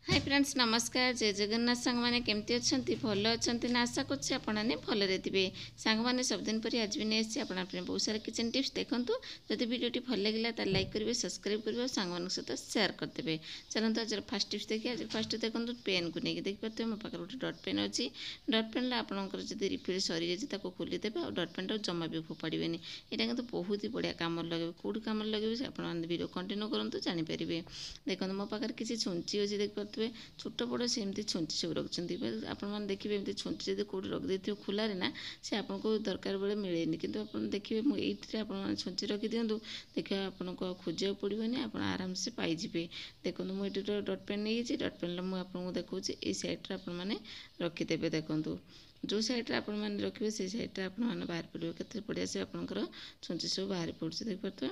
Hi friends नमस्कार जय जगन्नाथ सांग मैंने केमती अच्छा भल अच्छा ना आशा करछे आपने भलरे थे सांग मैंने सबदिन पर आज भी नहीं आपने बहुत सारा किचन टिप्स देखूँ जब भिडियोटी भल लगे तो लाइक करेंगे सब्सक्राइब करेंगे सांग मान सहित सेयार करदे। चलते आज फास्ट टिप्स देखिए। आज फास्ट देखो पेन को लेकिन देखिए मो पाखे गोटे डट पेन अच्छी। डट पेन आपंकर जब रिफिल सरी जाए खोलीदेवे और डट पेन जमा भी फोपाड़े। यहाँ कि बहुत ही बढ़िया कम लगे कौट कम लगे आपने वीडियो कंटिन्यू करूँ जानीपर। देखो मो पाखे किसी छुंची अच्छी देखिए छोट बड़ सेमती छुंची सब रखिंट आपने देखिए एमती छुंची जब कौट रखिदे खुलारे ना से आपको दरकार बेले मिले कि देखिए मुझे आप छुंची रखी दिंतु देखिए आपको खोजा पड़ोनी आप आराम से पाइबे। देखो मुझे डट पेन नहीं डट पेन मुझे देखा ये सैड्रे आपने रखिदे। देखो जो सैड्रे आपने रखिए से सैड्रे आपने बाहर पड़े के बढ़िया से आपंकर छुंची सब बाहर पड़े देखिए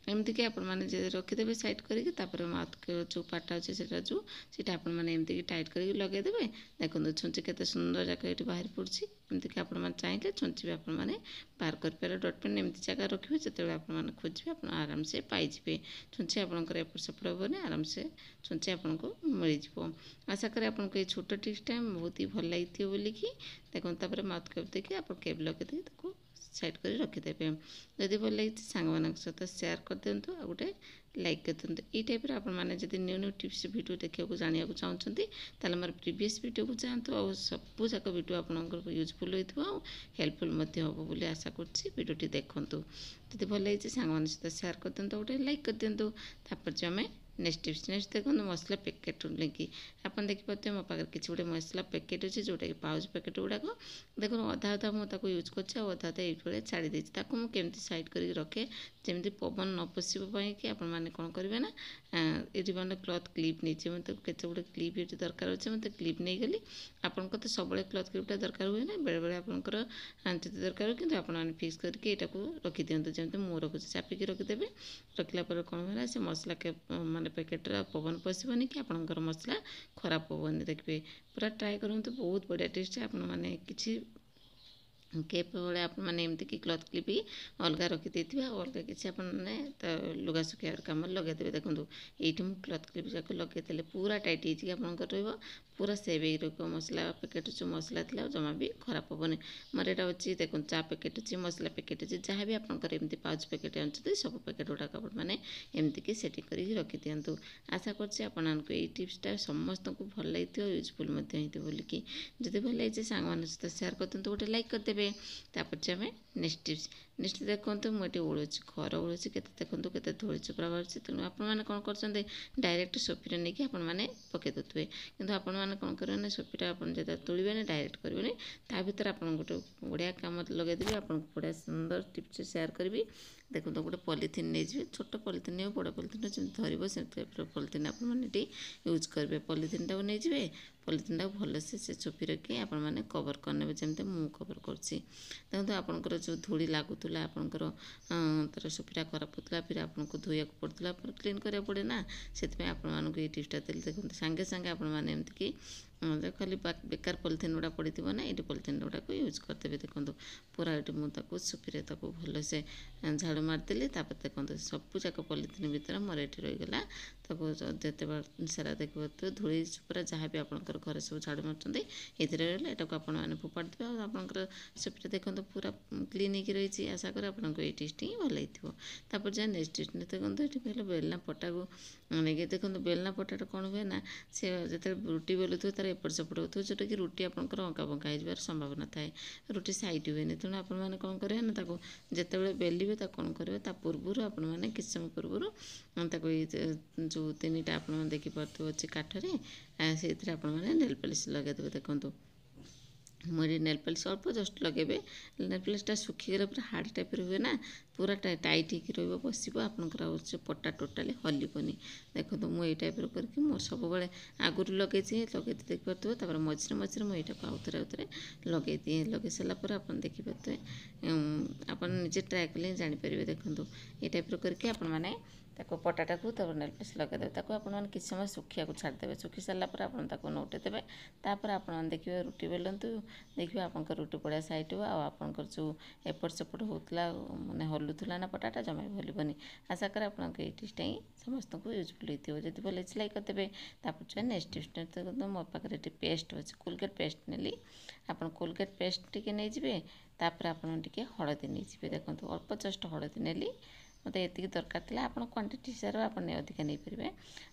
एमती कि आपने रखिदे सैड करके माउथ जो पार्ट अच्छे से सीटा आपमती टाइट कर लगेदेवे। देखो छुंची के सुंदर जगह ये बाहर पड़ी एमती आप चाहिए छुंची भी आपने बाहर कर डट पेन एमती जगह रखिए जो आपने खोजे आप आराम से पाइबे। छुंची आपंकर एपट सेपट हेनी आराम से छुंची आपको मिल जाए। आशा करें आपको ये छोट टिप्सटा बहुत ही भल लगी बोलिकी। देखो माउथ कैप देखिए आप कैप लगे साइड कर रखिदेवे। जदि भल लगी सांग मान सहित सेयार कर दिंतु आ गोटे लाइक कर दिंतु। ये टाइप आपने जब न्यू न्यू टिप्स वीडियो देखा जाना चाहते ताल मोर प्रीवियस वीडियो को जातु आ सबू जाक वीडियो आपंकर यूजफुल हो हेल्पफुल हम बोली आशा करोटी देखूँ। जब भल लगी सांग मान सहित सेयार कर दिंतु गोटे लाइक कर दिंतु। तापर आम नेक्स्ट टिप्स नेक्स्ट देखो मसला पैकेट लेकिन आप देखिए मो पाखे किसी गोटे मसला पैकेट अच्छे जोटा कि पाउच पैकेट गुड़ाक देखो अधा अधा मुझे यूज कर अधा अधा ये छाड़ी देती मुझे साइड कर रखे जमी पवन न पशिपाई कि आपने कौन करेंगे ना ये मैंने क्लथ क्लिप नहीं मतलब केते गुटे क्लिप ये दरकार अच्छे मतलब क्लिप नहीं गली आपको तो सब क्लथ क्लिपटा दरकार हुए ना बेले बेले आपंकर जो दरकार हो कि आपने फिक्स करके यहाँ रखी दिंतु जमी मु रखुच्छी चापिकी रखिदेवे। रखला कौन है से मसला के माने पैकेट्रे पवन पशनी कि आपंकर मसला खराब हेनी। देखिए पूरा ट्राए करूँ बहुत बढ़िया टेस्ट आपने किसी केप बेले आपमती कि क्लथ क्लिप अलग रखिदे अलग किसी आपने लुगा सुखार कम लगेदेवे। देखो ये क्लथ क्लिप जाक लगे पूरा टाइट होती आपंकर पूरा सेव हो मसला पैकेट जो मसला थी जमा भी खराब हेनी। मोर यहाँ अच्छी देखो चा पैकेट अच्छी मसला पैकेट अच्छी जहाँ भी आपंकर एमती पाउच पैकेट आनुँच सब पैकेट गुड़ाक मैंने एमती कि सेटिंग कर रखी दिंतु। आशा करको ये टिप्सटा समस्त को भल लगी यूजफुल बोलिकी। जब भल लगी सांग मान सहित सेयार कर दिंतु गोटे लाइक करदेवे। तापर आम नेक्स्ट टिप्स नेक्स्ट देखो मुझे ओढ़ुची घर ओढ़ुची के देखो के धूल चोपड़ा बाहर तेणु आपने कौन कर डायरेक्ट सोफी नहीं कि आपने पकई देते कि आपने कौन करेंगे सोफीटा आप तोड़े डायरेक्ट करेंगे ता भर आप गोटे बढ़िया कम लगेदेवी आपको बढ़िया सुंदर टिप्स सेयार करी। देखो गोटे पॉलीथिन नहीं छोट पॉलीथिन नहीं बड़ पॉलीथिन जमी धरब से पॉलीथिन आपने यूज करेंगे पॉलीथिन टाक नहीं पॉलीथिन टाक भलसे से चोपी रखी आपने कवर करने जमी मु कवर करसी। देखो आपंकर जो धूली लगुला आपंकर तार सोफीटा खराब होता फिर आपको धोया पड़ता क्लीन करा पड़े ना से आपको ये टिप्सटा देली। देखो सांगे सांगे आपने एमती कि खाली बेकार पॉलीथिन गुड़ा पड़ी ना ये पॉलीथिन गुड़ाक यूज करदेवे। देखो पूरा ये मुझे सोफी भल से झाड़ू मारदेली देखो सबू जाक पॉलीथिन भर मोर ये रहीगला जिते सारा देखिए धूली पूरा जहाँ भी आपंकर घर सब झाड़ू मार्च ये रहा को आपने फोपाड़ी देवे आपंकर सोफीटा देखो पूरा क्लीन हो रही। आशा कर आपको ये टिप्स ही भल लगी। जहाँ नेक्स्ट टिप्स देखो ये पहले बेलना पटा को लेकिन देखो बेलना पटाटा कौन हुए ना से जो रुटी बेलू थे तार एपट सेपट हो जोटा कि रुटी आपंकर अंका बंका हो संभावना थाए रुटी साइड हुए तेणु आपने कौन करेंगे ना जिते बेलिए कौन करेंगे पूर्व आपने किसी समय पूर्व जो तीन टा आप देखिपे अच्छे काठर से आपने नेल पॉलिश लगेदेवे। देखो मुझे नेल पॉलिश अल्प जस्ट लगे नेल पॉलिशटा सुखीगले पूरा हार्ड टाइप हुए ना पूरा टाइट हो बसब आपंकर पटा टोटाली हलबनी। देखो मुझे टाइप करके मो सब आगुरी लगे देखिपे मझे मझे मुझे आउ थे लगे दिए लगे सारापर आप देखिपे आप निजे ट्राए कले जापर। देखो ये टाइप करके आपने ताको पटाटाକୁ ତାପରେ ନେଲ୍ ପଲିସ୍ ଲଗାଇଦେବେ। ତାକୁ ଆପଣମାନେ କିଛି ସମୟ ଶୁଖିବାକୁ ଛାଡ଼ିଦେବେ। ଶୁଖି ସାରିଲା ପରେ ଆପଣ ତାକୁ ନଉଟେଇ ଦେବେ। ତାପରେ ଆପଣମାନେ ଦେଖିବେ ରୁଟି ବେଲନ୍ତୁ, ଦେଖିବେ ଆପଣଙ୍କ ରୁଟି ବଢ଼ିଆ ସାଇଟ୍ ହେବ। ଆଉ ଆପଣଙ୍କର ଯେଉଁ ଏପଟ ସେପଟ ହେଉଥିଲା ମାନେ ହଲୁଥିଲା ନା ପଟାଟା ଜମା ବି ହଲିବନି। ଆଶା କରେ ଆପଣଙ୍କ ଏଇ ଟିପ୍ସଟା ହିଁ ସମସ୍ତଙ୍କୁ ୟୁଜଫୁଲ୍ ହେଇଥିବ। ଯଦି ଭଲ ହେଇଛି ଲାଇକ୍ କରିଦେବେ। ତାପରେ ଛୁଆ ନେକ୍ସଟ ଟିପ୍ସଟା ଦେଖନ୍ତୁ, ମୋ ପାଖରେ ଏଠି ପେଷ୍ଟ ଅଛି, କୋଲଗେଟ୍ ପେଷ୍ଟ ନେଲି। ଆପଣ କୋଲଗେଟ୍ ପେଷ୍ଟ ଟିକେ ନେଇଯିବେ। ତାପରେ ଆପଣ ଟିକେ ହଳଦୀ ନେଇଯିବେ। ଦେଖନ୍ତୁ ଅଳ୍ପ ଜଷ୍ଟ ହଳଦୀ ନେଲି, ମୋତେ ଏତିକି ଦରକାର ଥିଲା। ଆପଣ କ୍ୱାଣ୍ଟିଟି ହିସାବରେ ଆପଣ ଅଧିକା ନେଇପାରିବେ।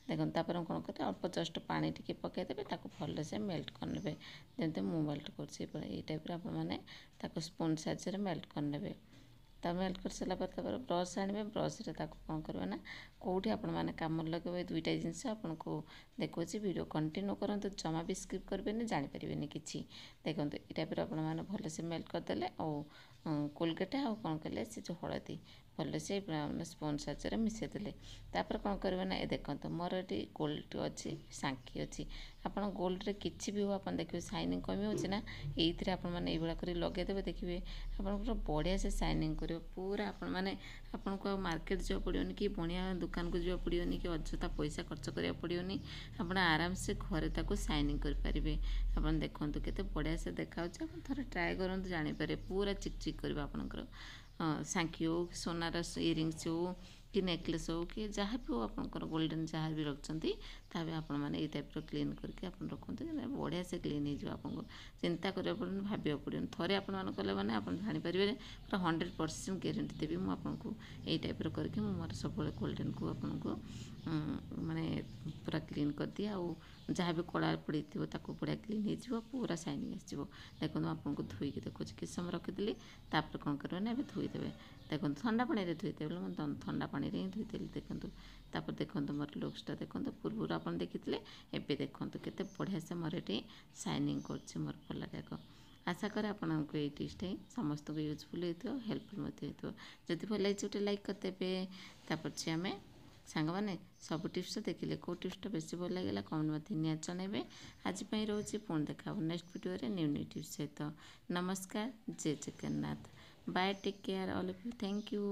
ଦେଖନ୍ତୁ ତାପରେ କ'ଣ କରିବେ, ଅଳ୍ପ ଜଷ୍ଟ ପାଣି ଟିକେ ପକାଇଦେବେ, ତାକୁ ଭଲସେ ମେଲ୍ଟ କରିନେବେ। ଯେମିତି ମୁଁ ମେଲ୍ଟ କରୁଛି ଏଇ ଟାଇପ୍ର ଆପଣମାନେ ତାକୁ ସ୍ପୁନ୍ ସାହାଯ୍ୟରେ ମେଲ୍ଟ କରିନେବେ। ତା ମେଲ୍ଟ କରିସାରିଲା ପରେ ତାପରେ ବ୍ରସ୍ ଆଣିବେ। ବ୍ରସ୍ରେ ତାକୁ କ'ଣ କରିବେ ନା, କେଉଁଠି ଆପଣମାନେ କାମରେ ଲଗାଇବେ ଦୁଇଟା ଜିନିଷ ଆପଣଙ୍କୁ ଦେଖାଉଛି। ଭିଡ଼ିଓ କଣ୍ଟିନ୍ୟୁ କରନ୍ତୁ, ଜମା ବି ସ୍କିପ୍ କରିବେନି, ଜାଣିପାରିବେନି କିଛି। ଦେଖନ୍ତୁ ଏଇ ଟାଇପ୍ର ଆପଣମାନେ ଭଲସେ ମେଲ୍ଟ କରିଦେଲେ। ଆଉ କୋଲଗେଟ୍ ଆଉ କ'ଣ କଲେ, ସେ ଯେଉଁ ହଳଦୀ ଭଲସେ ସ୍ପଞ୍ଜ ସାହାଯ୍ୟରେ ମିଶାଇ ଦେଲେ। ତାପରେ କ'ଣ କରିବେ ନା, ଏ ଦେଖନ୍ତୁ ମୋର ଏଠି ଗୋଲ୍ଡ ଅଛି, ସାଙ୍କି ଅଛି। ଆପଣ ଗୋଲ୍ଡରେ କିଛି ବି ହଉ, ଆପଣ ଦେଖିବେ ସାଇନିଂ କମି ହେଉଛି ନା, ଏଇଥିରେ ଆପଣମାନେ ଏଇଭଳିଆ କରି ଲଗାଇଦେବେ। ଦେଖିବେ ଆପଣଙ୍କର ବଢ଼ିଆ ସେ ସାଇନିଂ କରିବ ପୁରା। ଆପଣଙ୍କୁ ଆଉ ମାର୍କେଟ ଯିବାକୁ ପଡ଼ିବନି, କି ବଣିଆ ଦୋକାନକୁ ଯିବାକୁ ପଡ଼ିବନି, କି ଅଯଥା ପଇସା ଖର୍ଚ୍ଚ କରିବାକୁ ପଡ଼ିବନି। ଆପଣ ଆରାମସେ ଘରେ ତାକୁ ସାଇନିଂ କରିପାରିବେ। ଆପଣ ଦେଖନ୍ତୁ କେତେ ବଢ଼ିଆ ସେ ଦେଖାହେଉଛି। ଆପଣ ଥରେ ଟ୍ରାଏ କରନ୍ତୁ, ଜାଣିପାରିବେ ପୁରା ଚିକ୍ ଚିକ୍ କରିବ ଆପଣଙ୍କର ସାଙ୍କି ହେଉ, ସୁନାର ଇୟରିଙ୍ଗସ୍ ହେଉ, କି ନେକଲେସ୍ ହେଉ, କି ଯାହା ବି ହେଉ ଆପଣଙ୍କର ଗୋଲ୍ଡେନ୍ ଯାହା ବି ରଖିଛନ୍ତି, ତାହା ବି ଆପଣମାନେ ଏଇ ଟାଇପ୍ର କ୍ଲିନ୍ କରିକି ଆପଣ ରଖନ୍ତୁ। ବଢ଼ିଆ ସେ କ୍ଲିନ୍ ହେଇଯିବ। ଆପଣଙ୍କୁ ଚିନ୍ତା କରିବାକୁ ପଡ଼ିବନି, ଭାବିବାକୁ ପଡ଼ିବନି। ଥରେ ଆପଣମାନେ କଲେ ମାନେ ଆପଣ ଜାଣିପାରିବେ, ପୁରା 100% ଗ୍ୟାରେଣ୍ଟି ଦେବି ମୁଁ ଆପଣଙ୍କୁ। ଏଇ ଟାଇପ୍ର କରିକି ମୁଁ ମୋର ସବୁବେଳେ ଗୋଲ୍ଡେନ୍କୁ ଆପଣଙ୍କୁ ମାନେ ପୁରା କ୍ଲିନ୍ କରିଦିଏ। ଆଉ ଯାହା ବି କଳା ପଡ଼ିଥିବ ତାକୁ ବଢ଼ିଆ କ୍ଲିନ୍ ହେଇଯିବ, ପୁରା ସାଇନିଂ ଆସିଯିବ। ଦେଖନ୍ତୁ ଆପଣଙ୍କୁ ଧୋଇକି ଦେଖୁଛି, କିଛି ସମୟ ରଖିଦେଲି। ତାପରେ କ'ଣ କରିବେ ନା, ଏବେ ଧୋଇଦେବେ। ଦେଖନ୍ତୁ ଥଣ୍ଡା ପାଣିରେ ଧୋଇଦେବେ, ମୁଁ ଥଣ୍ଡା ପାଣିରେ ହିଁ ଧୋଇଦେଲି। ଦେଖନ୍ତୁ ତାପରେ ଦେଖନ୍ତୁ ମୋର ଲୁକ୍ସଟା ଦେଖନ୍ତୁ। ପୂର୍ବରୁ ଆପଣ ଦେଖିଥିଲେ, ଏବେ ଦେଖନ୍ତୁ କେତେ ବଢ଼ିଆ ସେ ମୋର ଏଠି ସାଇନିଂ କରୁଛି ମୋର କଲର୍ ଯାକ। ଆଶା କରେ ଆପଣଙ୍କୁ ଏଇ ଟିପ୍ସଟା ହିଁ ସମସ୍ତଙ୍କୁ ୟୁଜଫୁଲ୍ ହେଇଥିବ, ହେଲ୍ପଫୁଲ୍ ମଧ୍ୟ ହେଇଥିବ। ଯଦି ଭଲ ହେଇଛି ଗୋଟେ ଲାଇକ୍ କରିଦେବେ। ତାପରେ ଆମେ ସାଙ୍ଗମାନେ ସବୁ ଟିପ୍ସ ଦେଖିଲେ କେଉଁ ଟିପ୍ସଟା ବେଶୀ ଭଲ ଲାଗିଲା କମେଣ୍ଟ ମଧ୍ୟ ନିହାତି ଜଣାଇବେ। ଆଜି ପାଇଁ ରହୁଛି, ପୁଣି ଦେଖା ହେବ ନେକ୍ସଟ ଭିଡ଼ିଓରେ ନ୍ୟୁ ଟିପ୍ସ ସହିତ। ନମସ୍କାର, ଜୟ Jagannath, bye, take care all of you, thank you.